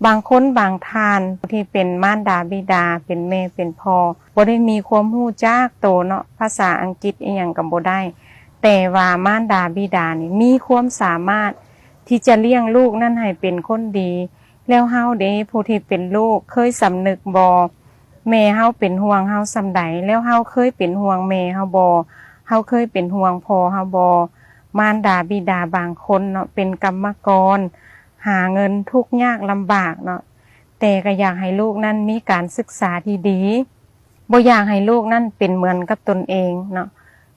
บางคนบางท่านที่เป็นมารดาบิดาเป็นแม่เป็นพ่อบ่ได้มีความรู้จักโตเนาะภาษาอังกฤษอีหยังก็บ่ได้แต่ว่ามารดาบิดานี่มีความสามารถที่จะเลี้ยงลูกนั่นให้เป็นคนดีแล้วเฮาเด้ผู้ที่เป็นลูกเคยสำนึกบ่แม่เฮาเป็นห่วงเฮาส่ำใดแล้วเฮาเคยเป็นห่วงแม่เฮาบ่เฮาเคยเป็นห่วงพ่อเฮาบ่มารดาบิดาบางคนเนาะเป็นกรรมกรหาเงินทุกข์ยากลำบากเนาะแต่ก็อยากให้ลูกนั้นมีการศึกษาที่ดีบ่อยากให้ลูกนั้นเป็นเหมือนกับตนเองเนาะ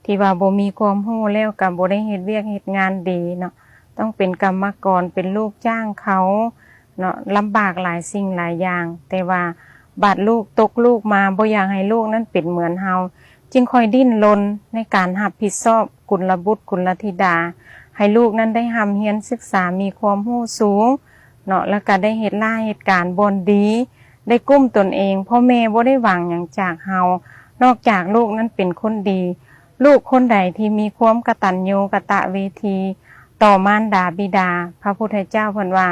ที่ว่าบ่มีความรู้แล้วก็บ่ได้เฮ็ดเวียกเฮ็ดงานดีเนาะต้องเป็นกรรมกรเป็นลูกจ้างเขาเนาะลำบากหลายสิ่งหลายอย่างแต่ว่าบาดลูกตกลูกมาบ่อยากให้ลูกนั้นเป็นเหมือนเฮาจึงคอยดิ้นรนในการรับผิดชอบกุลบุตรกุลธิดาให้ลูกนั้นได้ร่ำเรียนศึกษามีความรู้สูงเนาะแล้วก็ได้เฮ็ดเหตุการณ์บนดีได้กุ้มตนเองพ่อแม่บ่ได้หวังหยังจากเฮานอกจากลูกนั้นเป็นคนดีลูกคนใดที่มีความกตัญญูกตเวทีต่อมารดาบิดาพระพุทธเจ้าเพิ่นว่า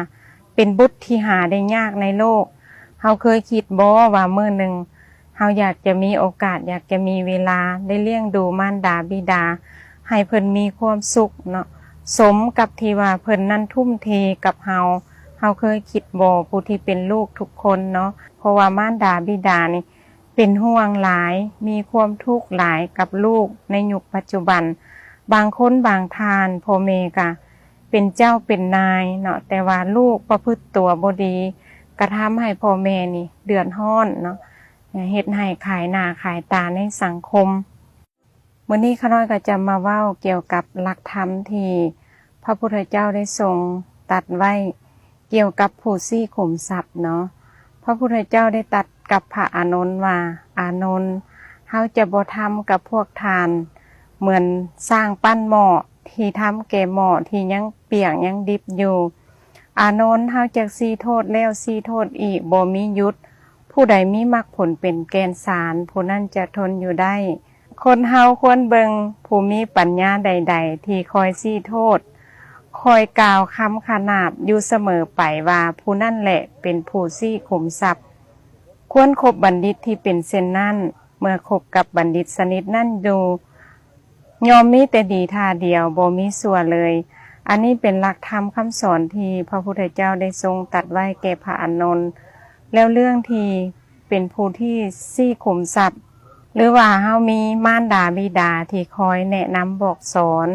เป็นบุตรที่หาได้ยากในโลกเฮาเคยคิดบ่ว่ามื้อหนึ่งเฮาอยากจะมีโอกาสอยากจะมีเวลาได้เลี้ยงดูมารดาบิดาให้เพิ่นมีความสุขเนาะสมกับที่ว่าเพิ่นนั้นทุ่มเทกับเฮาเคยคิดบ่ผู้ที่เป็นลูกทุกคนเนาะเพราะว่ามารดาบิดานี่เป็นห่วงหลายมีความทุกข์หลายกับลูกในยุคปัจจุบันบางคนบางท่านพ่อแม่ก็เป็นเจ้าเป็นนายเนาะแต่ว่าลูกประพฤติตัวบ่ดีกระทำให้พ่อแม่นี่เดือดร้อนเนาะเฮ็ดให้ขายหน้าขายตาในสังคมมื้อนี้ข้าน้อยก็จะมาเว้าเกี่ยวกับหลักธรรมที่พระพุทธเจ้าได้ทรงตรัสไว้เกี่ยวกับผู้ซี่ขุมทรัพย์เนาะพระพุทธเจ้าได้ตรัสกับพระอานนท์ว่าอานนท์เฮาจะบ่ทำกับพวกทานเหมือนสร้างปั้นหม้อที่ทำแก่หม้อที่ยังเปียกยังดิบอยู่อานนท์เฮาจักซี่โทษแล้วซี่โทษอีกบ่มีหยุดผู้ใดมีมรรคผลเป็นแกนสารผู้นั้นจะทนอยู่ได้คนเฮาควรเบิงผู้มีปัญญาใดๆที่คอยซี่โทษคอยกล่าวคำขนาบอยู่เสมอไปว่าผู้นั่นแหละเป็นผู้ซี่ขุมทรัพย์ควรคบบัณฑิตที่เป็นเช่นนั้นเมื่อคบกับบัณฑิตสนิทนั่นดูยอมมีแต่ดีท่าเดียวบ่มีชั่วเลยอันนี้เป็นหลักธรรมคำสอนที่พระพุทธเจ้าได้ทรงตรัสไว้แก่พระอานนท์แล้วเรื่องที่เป็นผู้ที่ซี่ขุมทรัพย์หรือว่าเฮามีมารดาบิดาที่คอยแนะนำบอกสอน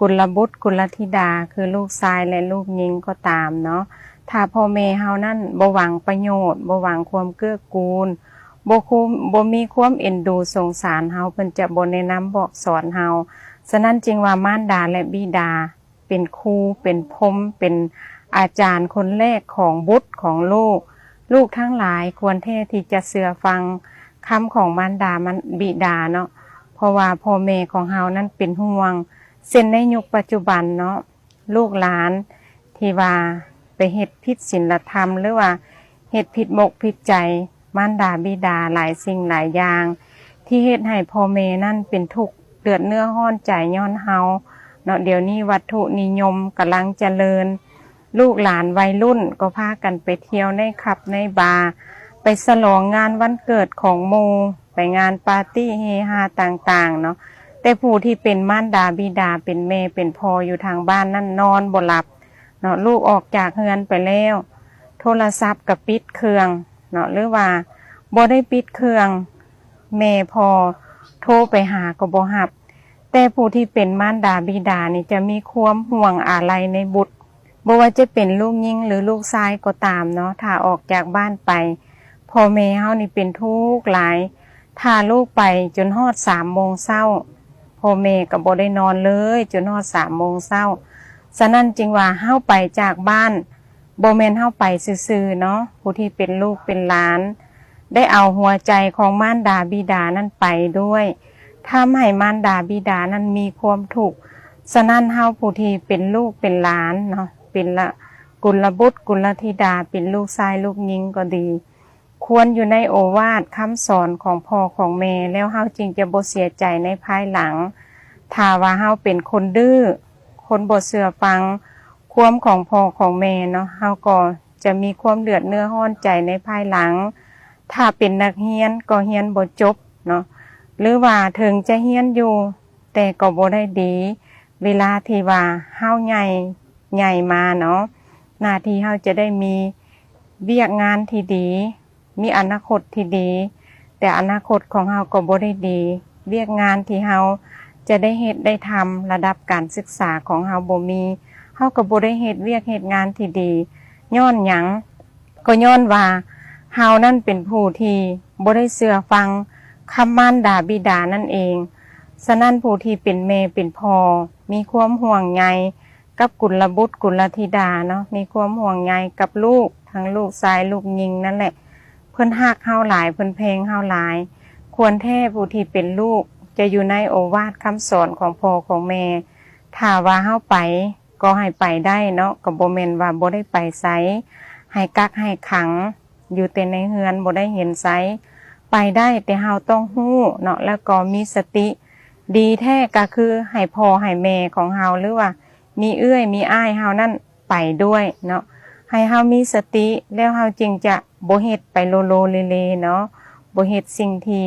กุลบุตรกุลธิดาคือลูกชายและลูกหญิงก็ตามเนาะถ้าพ่อแม่เฮานั่นบ่หวังประโยชน์บ่หวังความเกื้อกูลบ่มีความเอ็นดูสงสารเฮาเพิ่นจะบ่แนะนำบอกสอนเฮาฉะนั้นจึงว่ามารดาและบิดาเป็นครูเป็นพรหมเป็นอาจารย์คนแรกของบุตรของลูกทั้งหลายควรแท้ที่จะเชื่อฟังคำของมารดาบิดาเนาะเพราะว่าพ่อแม่ของเฮานั้นเป็นห่วงเช่นในยุคปัจจุบันเนาะลูกหลานที่ว่าไปเฮ็ดผิดศีลธรรมหรือว่าเฮ็ดผิดมกผิดใจมารดาบิดาหลายสิ่งหลายอย่างที่เฮ็ดให้พ่อแม่นั่นเป็นทุกข์เดือดเนื้อร้อนใจย้อนเฮาเนาะเดี๋ยวนี้วัตถุนิยมกำลังเจริญลูกหลานวัยรุ่นก็พากันไปเที่ยวในคลับในบาร์ไปฉลองงานวันเกิดของหมู่ไปงานปาร์ตี้เฮฮาต่างๆเนาะแต่ผู้ที่เป็นมารดาบิดาเป็นแม่เป็นพ่ออยู่ทางบ้านนั่นนอนบ่หลับเนาะลูกออกจากเฮือนไปแล้วโทรศัพท์ก็ปิดเครื่องเนาะหรือว่าบ่ได้ปิดเครื่องแม่พอโทรไปหาก็บ่รับแต่ผู้ที่เป็นมารดาบิดานี่จะมีความห่วงอาลัยในบุตรบ่ว่าจะเป็นลูกหญิงหรือลูกชายก็ตามเนาะถ้าออกจากบ้านไปพ่อแม่เฮานี่เป็นทุกข์หลายถ้าลูกไปจนฮอด 3 โมงเช้าพ่อแม่ก็บ่ได้นอนเลยจนฮอด 3 โมงเช้าฉะนั้นจึงว่าเฮาไปจากบ้านบ่แม่นเฮาไปซื่อๆเนาะผู้ที่เป็นลูกเป็นหลานได้เอาหัวใจของมารดาบิดานั้นไปด้วยทำให้มารดาบิดานั้นมีความทุกข์ฉะนั้นเฮาผู้ที่เป็นลูกเป็นหลานเนาะเป็นละกุลบุตรกุลธิดาเป็นลูกชายลูกหญิงก็ดีควรอยู่ในโอวาทคำสอนของพ่อของแม่แล้วเฮาจึงจะบ่เสียใจในภายหลังถ้าว่าเฮาเป็นคนดื้อคนบ่เชื่อฟังความของพ่อของแม่เนาะเฮาก็ จะมีความเดือดเนื้อร้อนใจในภายหลังถ้าเป็นนักเรียนก็เรียนบ่จบเนาะหรือว่าถึงจะเรียนอยู่แต่ก็บ่ได้ดีเวลาที่ว่าเฮาใหญ่มาเนาะหน้าที่เฮาจะได้มีเวียกงานที่ดีมีอนาคตที่ดีแต่อนาคตของเฮาก็บ่ได้ดีเวียกงานที่เฮาจะได้เฮ็ดได้ทำระดับการศึกษาของเฮาบ่มีเฮาก็บ่ได้เฮ็ดเวียกเฮ็ดงานที่ดีย้อนหยังก็ย้อนว่าเฮานั่นเป็นผู้ที่บ่ได้เชื่อฟังคำมารดาบิดานั่นเองฉะนั้นผู้ที่เป็นแม่เป็นพ่อมีความห่วงใยกับกุลบุตรกุลธิดาเนาะมีความห่วงใยกับลูกทั้งลูกชายลูกหญิงนั่นแหละเพิ่นฮักเฮาหลายเพิ่นเพลงเฮาหลายควรแท้ผู้ที่เป็นลูกจะอยู่ในโอวาทคำสอนของพ่อของแม่ถ้าว่าเฮาไปก็ให้ไปได้เนาะก็บ่แม่นว่าบ่ได้ไปไสให้กักให้ขังอยู่แต่ในเฮือนบ่ได้เห็นไสไปได้แต่เฮาต้องฮู้เนาะแล้วก็มีสติดีแท้ก็คือให้พ่อให้แม่ของเฮาหรือว่ามีเอื้อยมีอ้ายเฮานั่นไปด้วยเนาะให้เฮามีสติแล้วเฮาจึงจะบ่เฮ็ดไปโลโลเลเนาะบ่เฮ็ดสิ่งที่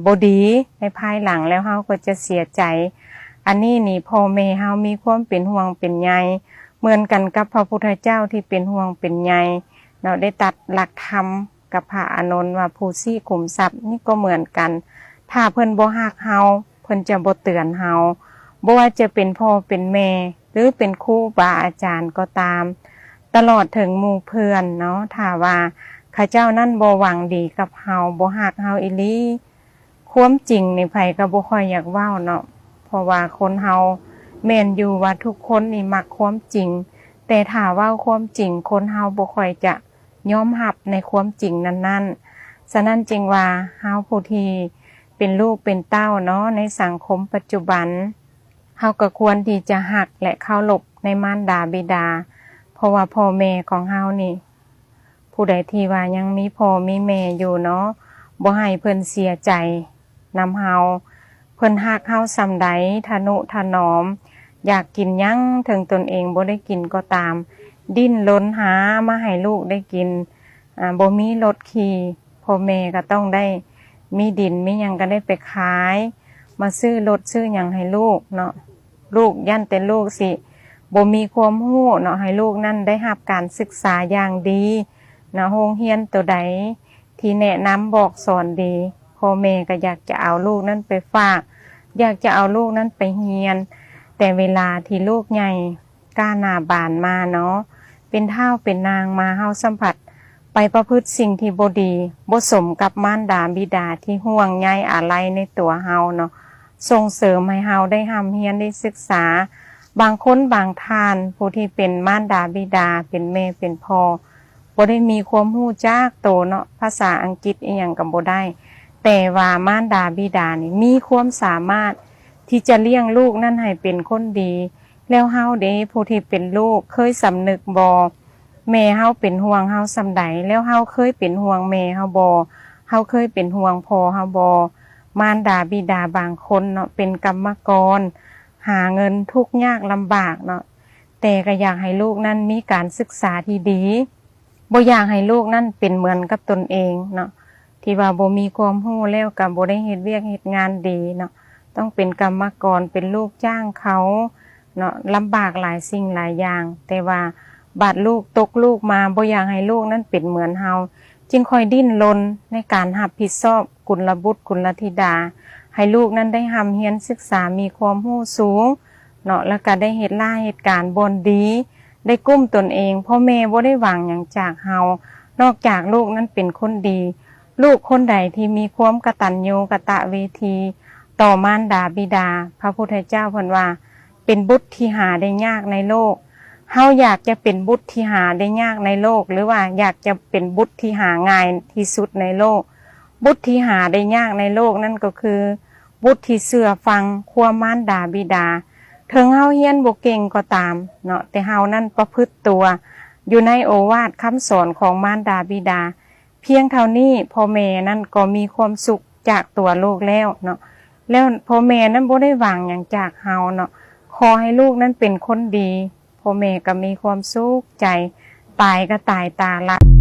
บ่ดีในภายหลังแล้วเฮาก็จะเสียใจอันนี้นี่พ่อแม่เฮามีความเป็นห่วงเป็นใยเหมือนกันกับพระพุทธเจ้าที่เป็นห่วงเป็นใยเนาะได้ตัดหลักธรรมกับพระอานนท์ว่าผู้ซี่ขุมทรัพย์นี่ก็เหมือนกันถ้าเพิ่นบ่ฮักเฮาเพิ่นจะบ่เตือนเฮาบ่ว่าจะเป็นพ่อเป็นแม่หรือเป็นครูบาอาจารย์ก็ตามตลอดถึงหมู่เพื่อนเนาะถ้าว่าข้าเจ้านั่นบ่หวังดีกับเฮาบ่ฮักเฮาอีหลีความจริงนี่ไผก็บ่ค่อยอยากเว้าเนาะเพราะว่าคนเฮาแม่นอยู่ว่าทุกคนนี่มักความจริงแต่ถ้าเว้าความจริงคนเฮาบ่ค่อยจะยอมรับในความจริงนั้นๆฉะนั้นจึงว่าเฮาผู้ที่เป็นลูกเป็นเต้าเนาะในสังคมปัจจุบันเฮาก็ควรที่จะฮักและเคารพในมารดาบิดาเพราะว่าพ่อแม่ของเฮานี่ผู้ใดที่ว่ายังมีพ่อมีแม่อยู่เนาะบ่ให้เพิ่นเสียใจนำเฮาเพิ่นฮักเฮาส่ำใดทนุถนอมอยากกินหยังถึงตนเองบ่ได้กินก็ตามดิ้นรนหามาให้ลูกได้กินบ่มีรถขี่พ่อแม่ก็ต้องได้มีดินมีหยังก็ได้ไปขายมาซื้อรถซื้อหยังให้ลูกเนาะลูกยันแต่ลูกสิบ่มีความรู้เนาะให้ลูกนั่นได้รับการศึกษาอย่างดีเนาะโรงเรียนตัวใดที่แนะนำบอกสอนดีพ่อแม่ก็อยากจะเอาลูกนั้นไปฝากอยากจะเอาลูกนั้นไปเรียนแต่เวลาที่ลูกใหญ่กล้าหน้าบานมาเนาะเป็นเฒ่าเป็นนางมาเฮาสัมผัสไปประพฤติสิ่งที่บ่ดีบ่สมกับมารดาบิดาที่ห่วงใยอาลัยในตัวเฮาเนาะส่งเสริมให้เฮาได้ร่ำเรียนได้ศึกษาบางคนบางท่านผู้ที่เป็นมารดาบิดาเป็นแม่เป็นพ่อบ่ได้มีความรู้จักโตเนาะภาษาอังกฤษอีหยังก็บ่ได้แต่ว่ามารดาบิดานี่มีความสามารถที่จะเลี้ยงลูกนั่นให้เป็นคนดีแล้วเฮาเด้ผู้ที่เป็นลูกเคยสำนึกบ่แม่เฮาเป็นห่วงเฮาส่ำใดแล้วเฮาเคยเป็นห่วงแม่เฮาบ่เฮาเคยเป็นห่วงพ่อเฮาบ่มารดาบิดาบางคนเนาะเป็นกรรมกรหาเงินทุกข์ยากลำบากเนาะแต่ก็อยากให้ลูกนั้นมีการศึกษาที่ดีบ่อยากให้ลูกนั้นเป็นเหมือนกับตนเองเนาะที่ว่าบ่มีความรู้แล้วก็บ่ได้เฮ็ดเวียกเฮ็ดงานดีเนาะต้องเป็นกรรมกรเป็นลูกจ้างเขาเนาะลำบากหลายสิ่งหลายอย่างแต่ว่าบาดลูกตกลูกมาบ่อยากให้ลูกนั้นเป็นเหมือนเฮาจึงคอยดิ้นรนในการรับผิดชอบกุลบุตรกุลธิดาให้ลูกนั้นได้ร่ำเรียนศึกษามีความรู้สูงเนาะแล้วก็ได้เฮ็ดเหตุการณ์บ่ดีได้กุ้มตนเองพ่อแม่บ่ได้หวังหยังจากเฮานอกจากลูกนั้นเป็นคนดีลูกคนใดที่มีความกตัญญูกตเวทีต่อมารดาบิดาพระพุทธเจ้าเพิ่นว่าเป็นบุตรที่หาได้ยากในโลกเฮาอยากจะเป็นบุตรที่หาได้ยากในโลกหรือว่าอยากจะเป็นบุตรที่หาง่ายที่สุดในโลกบุตรที่หาได้ยากในโลกนั่นก็คือบุตรที่เชื่อฟังความมารดาบิดาถึงเฮาเรียนบ่เก่งก็ตามเนาะแต่เฮานั่นประพฤติตัวอยู่ในโอวาทคำสอนของมารดาบิดาเพียงเท่านี้พ่อแม่นั่นก็มีความสุขจากตัวลูกแล้วเนาะแล้วพ่อแม่นั้นบ่ได้หวังหยังจากเฮาเนาะขอให้ลูกนั้นเป็นคนดีพ่อแม่ก็มีความสุขใจ ตายก็ตายตาละ